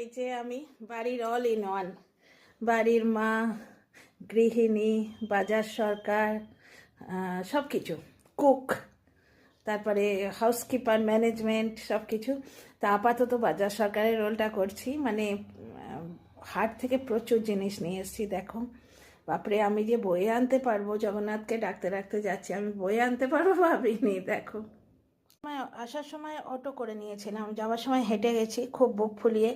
এই যে আমি বাড়ির অল ইন ওয়ান, বাড়ির মা, গৃহিণী, বাজার সরকার, সব কিছু, কুক, তারপরে হাউসকিপার, ম্যানেজমেন্ট, সব কিছু। তা আপাতত বাজার সরকারের রোলটা করছি, মানে হাট থেকে প্রচুর জিনিস নিয়ে এসেছি। দেখো বাপরে, আমি যে বয়ে আনতে পারবো, জগন্নাথকে ডাকতে ডাকতে যাচ্ছি, আমি বয়ে আনতে পারবো ভাবিনি। দেখো আসার সময় অটো করে নিয়েছিলাম, যাওয়ার সময় হেঁটে গেছি খুব বুক ফুলিয়ে,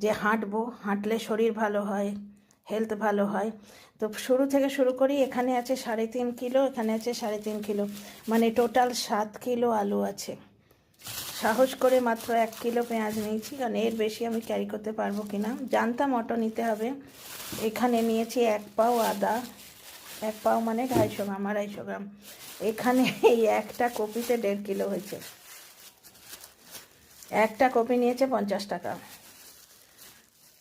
যে হাঁটবো, হাঁটলে শরীর ভালো হয়, হেলথ ভালো হয়। তো শুরু করি, এখানে আছে 3.5 কিলো, এখানে আছে 3.5 কিলো, মানে টোটাল 7 কিলো আলু আছে। সাহস করে মাত্র 1 কিলো পেঁয়াজ নিয়েছি, কারণ এর বেশি আমি ক্যারি করতে পারবো কিনা জানতাম, অটো নিতে হবে। এখানে নিয়েছি 1 পাও আদা, 1 পাও মানে 250 গ্রাম, 250 গ্রাম। এখানে এই একটা কপিতে 1.5 কিলো হয়েছে। একটা কপি নিয়েছে 50 টাকা,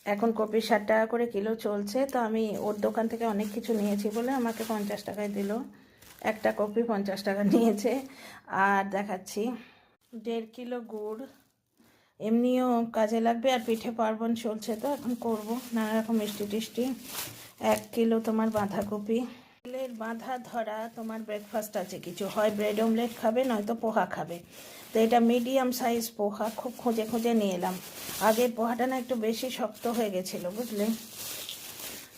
এখন কপি 60 টাকা করে কিলো চলছে। তো আমি ওর দোকান থেকে অনেক কিছু নিয়েছি বলে আমাকে 50 টাকায় দিল। একটা কপি 50 টাকা নিয়েছে। আর দেখাচ্ছি 1.5 কিলো গুড়, এমনিও কাজে লাগবে, আর পিঠে পার্বণ চলছে তো এখন করব নানা রকম মিষ্টি টিষ্টি। 1 কিলো তোমার বাঁধাকপি। তেলের বাঁধা ধরা তোমার ব্রেকফাস্ট আছে কিছু, হয় ব্রেড অমলেট খাবে, নয়তো পোহা খাবে। তো এটা মিডিয়াম সাইজ পোহা, খুব খুঁজে খুঁজে নিয়ে এলাম। আগের পোহাটা না একটু বেশি শক্ত হয়ে গেছিলো, বুঝলে,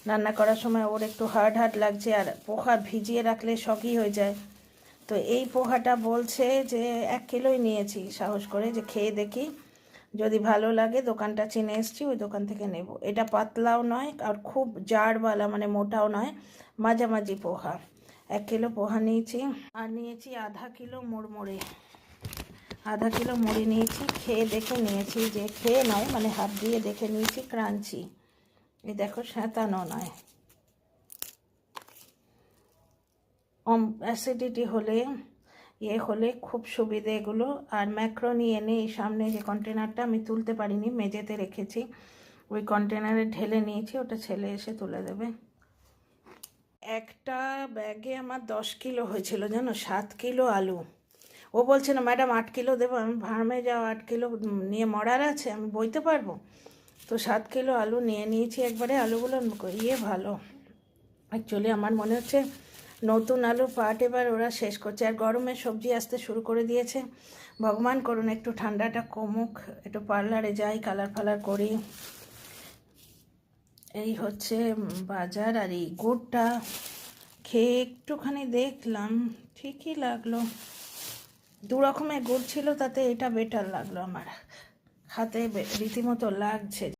রান্না করার সময় ওর একটু হার্ড হার্ড লাগছে, আর পোহা ভিজিয়ে রাখলে শক্তই হয়ে যায়। তো এই পোহাটা বলছে যে 1 কিলোই নিয়েছি, সাহস করে যে খেয়ে দেখি, যদি ভালো লাগে, দোকানটা চিনে এসছি, ওই দোকান থেকে নেব। এটা পাতলাও নয় আর খুব জাড়ওয়ালা, মানে মোটাও নয়, মাঝামাঝি পোহা। 1 কিলো পোহা নিয়েছি, আর নিয়েছি আধা কিলো মুড়মুড়ে, আধা কিলো মুড়ি নিয়েছি। খেয়ে দেখে নিয়েছি, যে খেয়ে নয় মানে হাত দিয়ে দেখে নিয়েছি ক্রাঞ্চি। এই দেখো, শ্যাঁতানো নয়। অ্যাসিডিটি হলে হলে খুব সুবিধে এগুলো। আর ম্যাক্রোনি এনে এই সামনে যে কন্টেনারটা আমি তুলতে পারিনি, মেঝেতে রেখেছি, ওই কন্টেনারে ঢেলে নিয়েছি, ওটা ছেলে এসে তুলে দেবে। একটা ব্যাগে আমার 10 কিলো হয়েছিল জানো, 7 কিলো আলু। ও বলছে না ম্যাডাম 8 কিলো দেবো, আমি ফার্মে যাও, 8 কিলো নিয়ে মরার আছে, আমি বইতে পারবো। তো 7 কিলো আলু নিয়ে নিয়েছি একবারে। আলুগুলো ভালো, অ্যাকচুয়ালি আমার মনে হচ্ছে নতুন আলু পাট এবার ওরা শেষ করছে, আর গরমে সবজি আসতে শুরু করে দিয়েছে। ভগবান করুন একটু ঠান্ডাটা কমুক, একটু পার্লারে যাই, কালার ফালার করি। এই হচ্ছে বাজার। আর এই গুড়টা খেয়ে একটুখানি দেখলাম, ঠিকই লাগলো। 2 রকমের গুড় ছিল, তাতে এটা বেটার লাগলো আমার, হাতে রীতিমতো লাগছে।